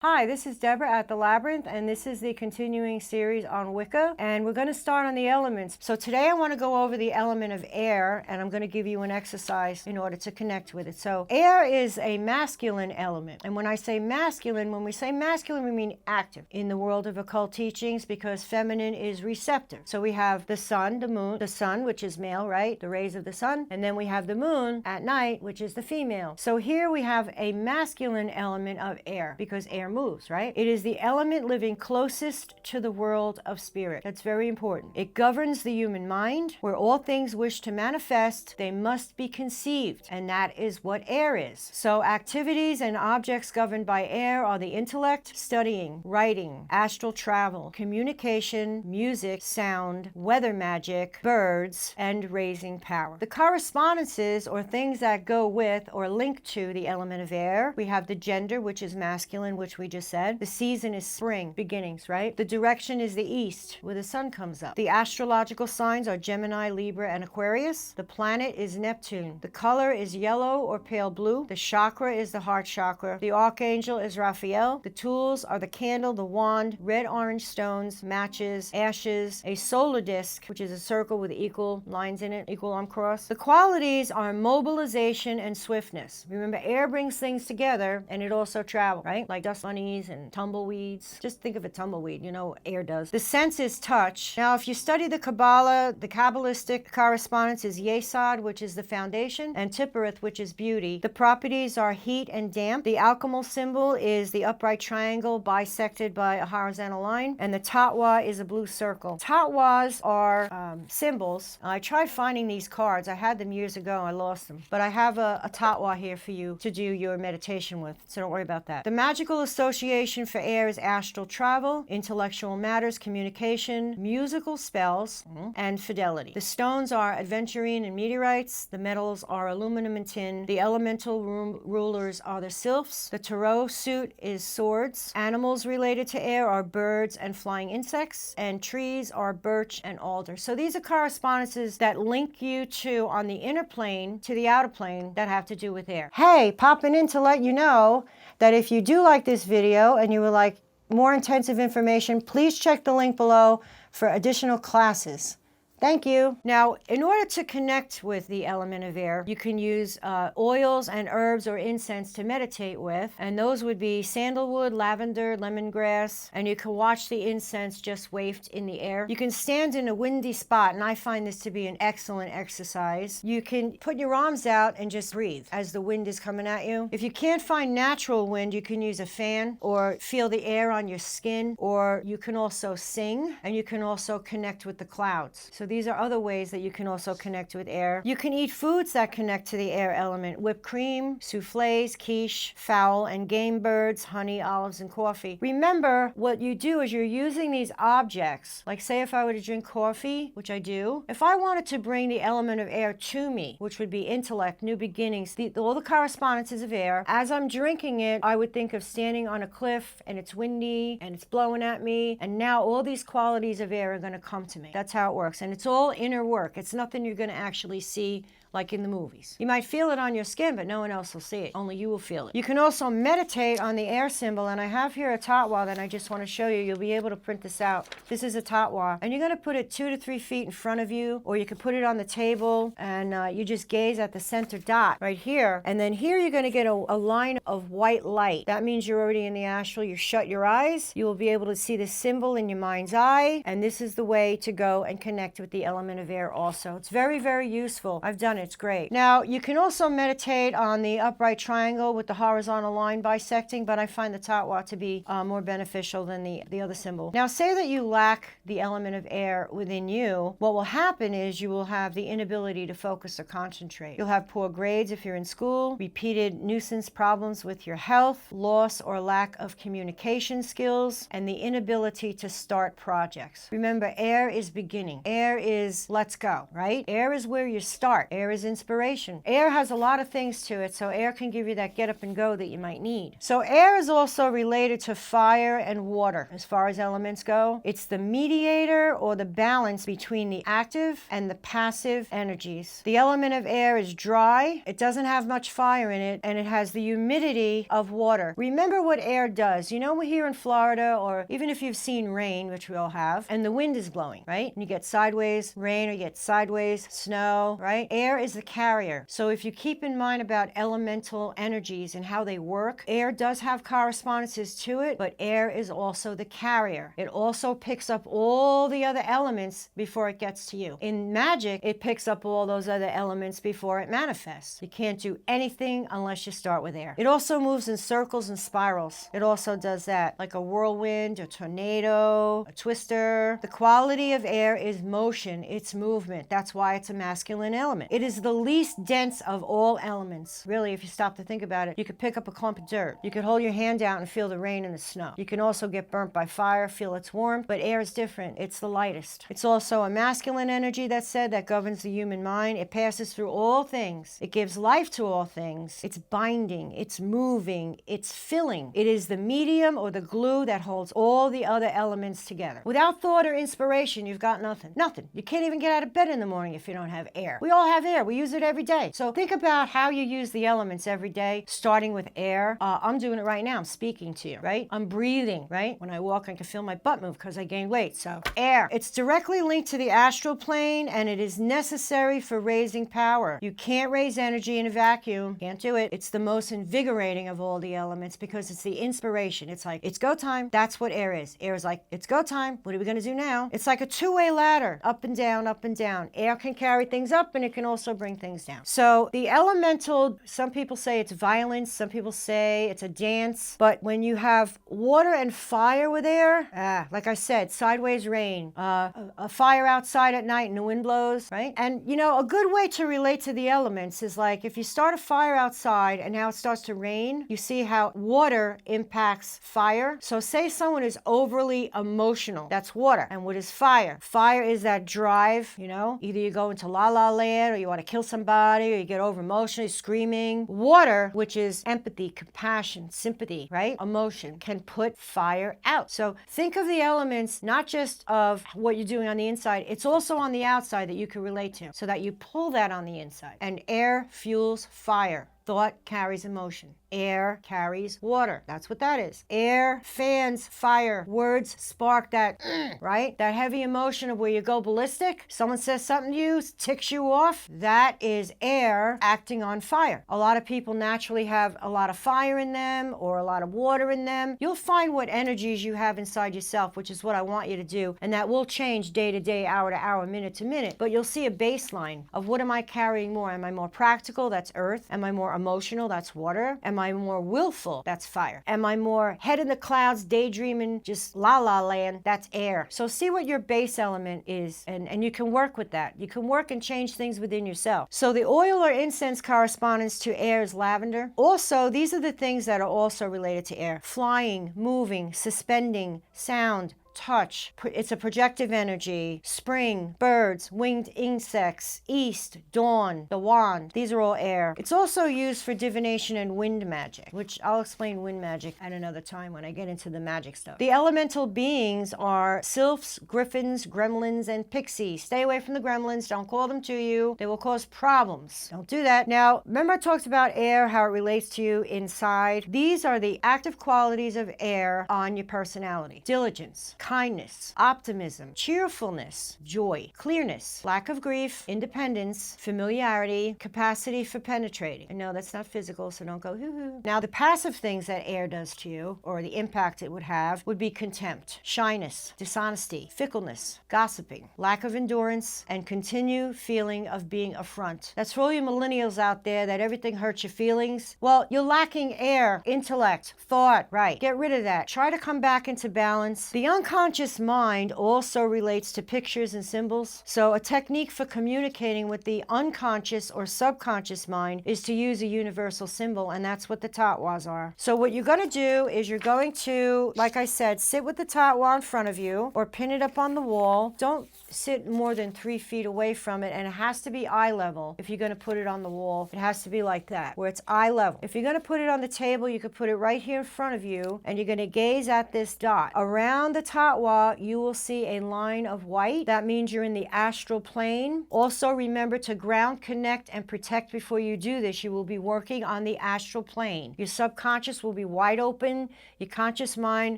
Hi, this is Deborah at the Labyrinth, and this is the continuing series on Wicca, and we're going to start on the elements. So today I want to go over the element of air, and I'm going to give you an exercise in order to connect with it. So air is a masculine element, and when I say masculine, when we say masculine, we mean active in the world of occult teachings, because feminine is receptive. So we have the sun, the moon, the sun, which is male, right? The rays of the sun, and then we have the moon at night, which is the female. So here we have a masculine element of air, because air moves, right? It is the element living closest to the world of spirit. That's very important. It governs the human mind. Where all things wish to manifest, they must be conceived, and that is what air is. So activities and objects governed by air are the intellect, studying, writing, astral travel, communication, music, sound, weather magic, birds, and raising power. The correspondences, or things that go with or link to the element of air, we have the gender, which is masculine, which we just said. The season is spring, beginnings, right? The direction is the east, where the sun comes up. The astrological signs are Gemini, Libra, and Aquarius. The planet is Neptune. The color is yellow or pale blue. The chakra is the heart chakra. The archangel is Raphael. The tools are the candle, the wand, red orange stones, matches, ashes, a solar disc, which is a circle with equal lines in it, equal arm cross. The qualities are mobilization and swiftness. Remember, air brings things together, and it also travels, right? Like dust bunnies and tumbleweeds. Just think of a tumbleweed, you know, air does. The sense is touch. Now, if you study the Kabbalah, the Kabbalistic correspondence is Yesod, which is the foundation, and Tippereth, which is beauty. The properties are heat and damp. The alchemal symbol is the upright triangle bisected by a horizontal line, and the tatwa is a blue circle. Tatwas are symbols. I tried finding these cards. I had them years ago. I lost them. But I have a tatwa here for you to do your meditation with, so don't worry about that. The magical association for air is astral travel, intellectual matters, communication, musical spells, and fidelity. The stones are adventurine and meteorites. The metals are aluminum and tin. The elemental rulers are the sylphs. The tarot suit is swords. Animals related to air are birds and flying insects, and trees are birch and alder. So these are correspondences that link you to, on the inner plane to the outer plane, that have to do with air. Hey, popping in to let you know that if you do like this video and you would like more intensive information, please check the link below for additional classes. Thank you. Now, in order to connect with the element of air, you can use oils and herbs or incense to meditate with, and those would be sandalwood, lavender, lemongrass, and you can watch the incense just waft in the air. You can stand in a windy spot, and I find this to be an excellent exercise. You can put your arms out and just breathe as the wind is coming at you. If you can't find natural wind, you can use a fan or feel the air on your skin, or you can also sing, and you can also connect with the clouds. So these are other ways that you can also connect with air. You can eat foods that connect to the air element: whipped cream, souffles, quiche, fowl and game birds, honey, olives, and coffee. Remember, what you do is you're using these objects. Like, say if I were to drink coffee, which I do, if I wanted to bring the element of air to me, which would be intellect, new beginnings, all the correspondences of air, as I'm drinking it, I would think of standing on a cliff and it's windy and it's blowing at me, and now all these qualities of air are going to come to me. That's how it works. And it's all inner work. It's nothing you're going to actually see like in the movies. You might feel it on your skin, but no one else will see it. Only you will feel it. You can also meditate on the air symbol, and I have here a tatwa that I just want to show you. You'll be able to print this out. This is a tatwa, and you're going to put it 2 to 3 feet in front of you, or you can put it on the table, and you just gaze at the center dot right here, and then here you're going to get a line of white light. That means you're already in the astral. You shut your eyes. You will be able to see the symbol in your mind's eye, and this is the way to go and connect with the element of air also. It's very, very useful. I've done it. It's great. Now, you can also meditate on the upright triangle with the horizontal line bisecting, but I find the tatwa to be more beneficial than the other symbol. Now, say that you lack the element of air within you. What will happen is you will have the inability to focus or concentrate. You'll have poor grades if you're in school, repeated nuisance problems with your health, loss or lack of communication skills, and the inability to start projects. Remember, air is beginning. Air is let's go, right? Air is where you start. Air Air is inspiration. Air has a lot of things to it, so air can give you that get up and go that you might need. So air is also related to fire and water as far as elements go. It's the mediator or the balance between the active and the passive energies. The element of air is dry, it doesn't have much fire in it, and it has the humidity of water. Remember what air does. You know, we're here in Florida, or even if you've seen rain, which we all have, and the wind is blowing, right? And you get sideways rain or you get sideways snow, right? Air is the carrier. So if you keep in mind about elemental energies and how they work, air does have correspondences to it, but air is also the carrier. It also picks up all the other elements before it gets to you. In magic, it picks up all those other elements before it manifests. You can't do anything unless you start with air. It also moves in circles and spirals. It also does that, like a whirlwind, a tornado, a twister. The quality of air is motion, it's movement. That's why it's a masculine element. It is the least dense of all elements. Really, if you stop to think about it, you could pick up a clump of dirt. You could hold your hand out and feel the rain and the snow. You can also get burnt by fire, feel its warmth, but air is different. It's the lightest. It's also a masculine energy, that said, that governs the human mind. It passes through all things. It gives life to all things. It's binding, it's moving, it's filling. It is the medium or the glue that holds all the other elements together. Without thought or inspiration, you've got nothing. Nothing. You can't even get out of bed in the morning if you don't have air. We all have air. We use it every day. So think about how you use the elements every day, starting with air. I'm doing it right now. I'm speaking to you, right? I'm breathing, right? When I walk, I can feel my butt move because I gained weight. So air. It's directly linked to the astral plane, and it is necessary for raising power. You can't raise energy in a vacuum. Can't do it. It's the most invigorating of all the elements because it's the inspiration. It's like, it's go time. That's what air is. Air is like, it's go time. What are we going to do now? It's like a two-way ladder, up and down, up and down. Air can carry things up and it can also bring things down. So the elemental, some people say it's violence, some people say it's a dance, but when you have water and fire with air, like I said, sideways rain, a fire outside at night and the wind blows, right? And you know, a good way to relate to the elements is like if you start a fire outside and now it starts to rain, you see how water impacts fire. So say someone is overly emotional, that's water. And what is fire? Fire is that drive, you know, either you go into la la land or you want to kill somebody or you get over emotional, screaming. Water, which is empathy, compassion, sympathy, right? Emotion, can put fire out. So think of the elements not just of what you're doing on the inside, it's also on the outside that you can relate to, so that you pull that on the inside. And air fuels fire. Thought carries emotion. Air carries water. That's what that is. Air fans fire. Words spark that, right? That heavy emotion of where you go ballistic. Someone says something to you, ticks you off. That is air acting on fire. A lot of people naturally have a lot of fire in them or a lot of water in them. You'll find what energies you have inside yourself, which is what I want you to do. And that will change day to day, hour to hour, minute to minute. But you'll see a baseline of what am I carrying more? Am I more practical? That's earth. Am I more emotional? That's water. Am I more willful? That's fire. Am I more head in the clouds, daydreaming, just la la land? That's air. So see what your base element is, and you can work with that. You can work and change things within yourself. So the oil or incense correspondence to air is lavender. Also, these are the things that are also related to air. Flying, moving, suspending, sound, touch. It's a projective energy. Spring, birds, winged insects, east, dawn, the wand. These are all air. It's also used for divination and wind magic, which I'll explain wind magic at another time when I get into the magic stuff. The elemental beings are sylphs, griffins, gremlins, and pixies. Stay away from the gremlins. Don't call them to you. They will cause problems. Don't do that. Now, remember I talked about air, how it relates to you inside. These are the active qualities of air on your personality. Diligence, kindness, optimism, cheerfulness, joy, clearness, lack of grief, independence, familiarity, capacity for penetrating. And no, that's not physical, so don't go hoo-hoo. Now, the passive things that air does to you, or the impact it would have, would be contempt, shyness, dishonesty, fickleness, gossiping, lack of endurance, and continued feeling of being a front. That's for all you millennials out there that everything hurts your feelings. Well, you're lacking air, intellect, thought, right? Get rid of that. Try to come back into balance. The unconscious mind also relates to pictures and symbols. So a technique for communicating with the unconscious or subconscious mind is to use a universal symbol, and that's what the tatwas are. So what you're going to do is you're going to, like I said, sit with the tatwa in front of you or pin it up on the wall. Don't sit more than 3 feet away from it, and it has to be eye level. If you're going to put it on the wall, it has to be like that, where it's eye level. If you're going to put it on the table, you could put it right here in front of you, and you're going to gaze at this dot. Around the tatwa, you will see a line of white. That means you're in the astral plane. Also, remember to ground, connect, and protect before you do this. You will be working on the astral plane. Your subconscious will be wide open. Your conscious mind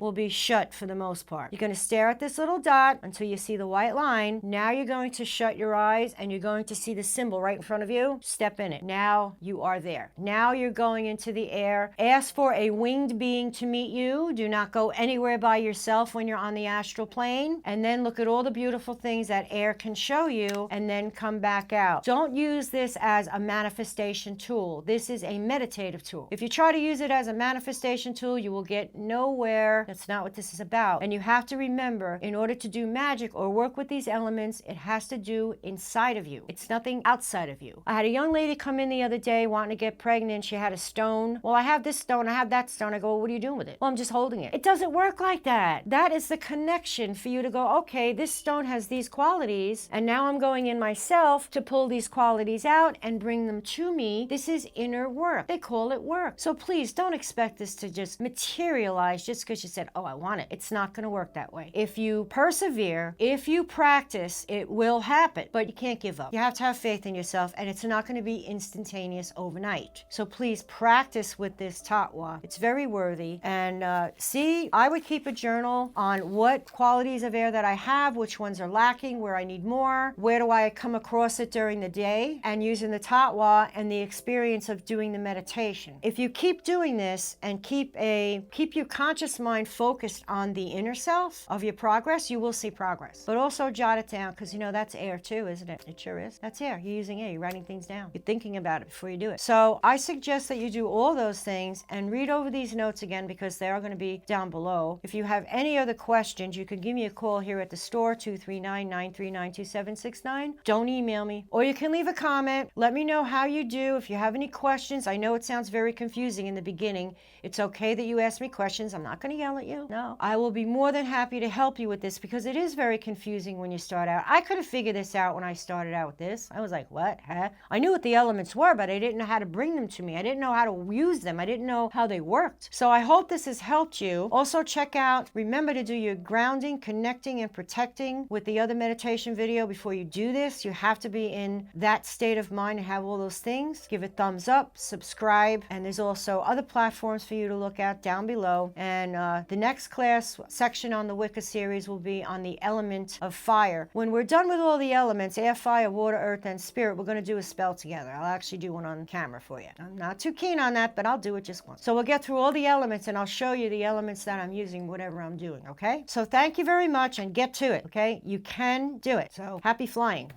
will be shut for the most part. You're going to stare at this little dot until you see the white line. Now you're going to shut your eyes, and you're going to see the symbol right in front of you. Step in it. Now you are there. Now you're going into the air. Ask for a winged being to meet you. Do not go anywhere by yourself when you're on the astral plane. And then look at all the beautiful things that air can show you, and then come back out. Don't use this as a manifestation tool. This is a meditative tool. If you try to use it as a manifestation tool, you will get nowhere. That's not what this is about. And you have to remember, in order to do magic or work with these elements, it has to do inside of you. It's nothing outside of you. I had a young lady come in the other day wanting to get pregnant. She had a stone. Well, I have this stone, I have that stone. I go, well, what are you doing with it? Well, I'm just holding it. It doesn't work like that. That is the connection for you to go, okay, this stone has these qualities, and now I'm going in myself to pull these qualities out and bring them to me. This is inner work. They call it work. So please don't expect this to just materialize just because you said, oh, I want it. It's not going to work that way. If you persevere, if you practice, it will happen, but you can't give up. You have to have faith in yourself, and it's not going to be instantaneous overnight. So please practice with this tatwa. It's very worthy. And see, I would keep a journal on what qualities of air that I have, which ones are lacking, where I need more, where do I come across it during the day, and using the tatwa and the experience of doing the meditation. If you keep doing this and keep your conscious mind focused on the inner self of your progress, you will see progress. But also jot it down, because you know that's air too, isn't it? It sure is. That's air. You're using air. You're writing things down. You're thinking about it before you do it. So I suggest that you do all those things and read over these notes again, because they are going to be down below. If you have any other questions, you can give me a call here at the store, 239-939-2769. Don't email me. Or you can leave a comment. Let me know how you do. If you have any questions, I know it sounds very confusing in the beginning. It's okay that you ask me questions. I'm not going to yell at you. No. I will be more than happy to help you with this, because it is very confusing when you start out. I could have figured this out when I started out with this. I was like, what? Huh? I knew what the elements were, but I didn't know how to bring them to me. I didn't know how to use them. I didn't know how they worked. So I hope this has helped you. Also check out, remember to do your grounding, connecting, and protecting with the other meditation video before you do this. You have to be in that state of mind and have all those things. Give it thumbs up, subscribe, and there's also other platforms for you to look at down below. And the next class section on the Wicca series will be on the element of fire. When we're done with all the elements, air, fire, water, earth, and spirit, we're going to do a spell together. I'll actually do one on camera for you. I'm not too keen on that, but I'll do it just once. So we'll get through all the elements, and I'll show you the elements that I'm using, whatever I'm doing, okay? So thank you very much, and get to it, okay? You can do it. So happy flying.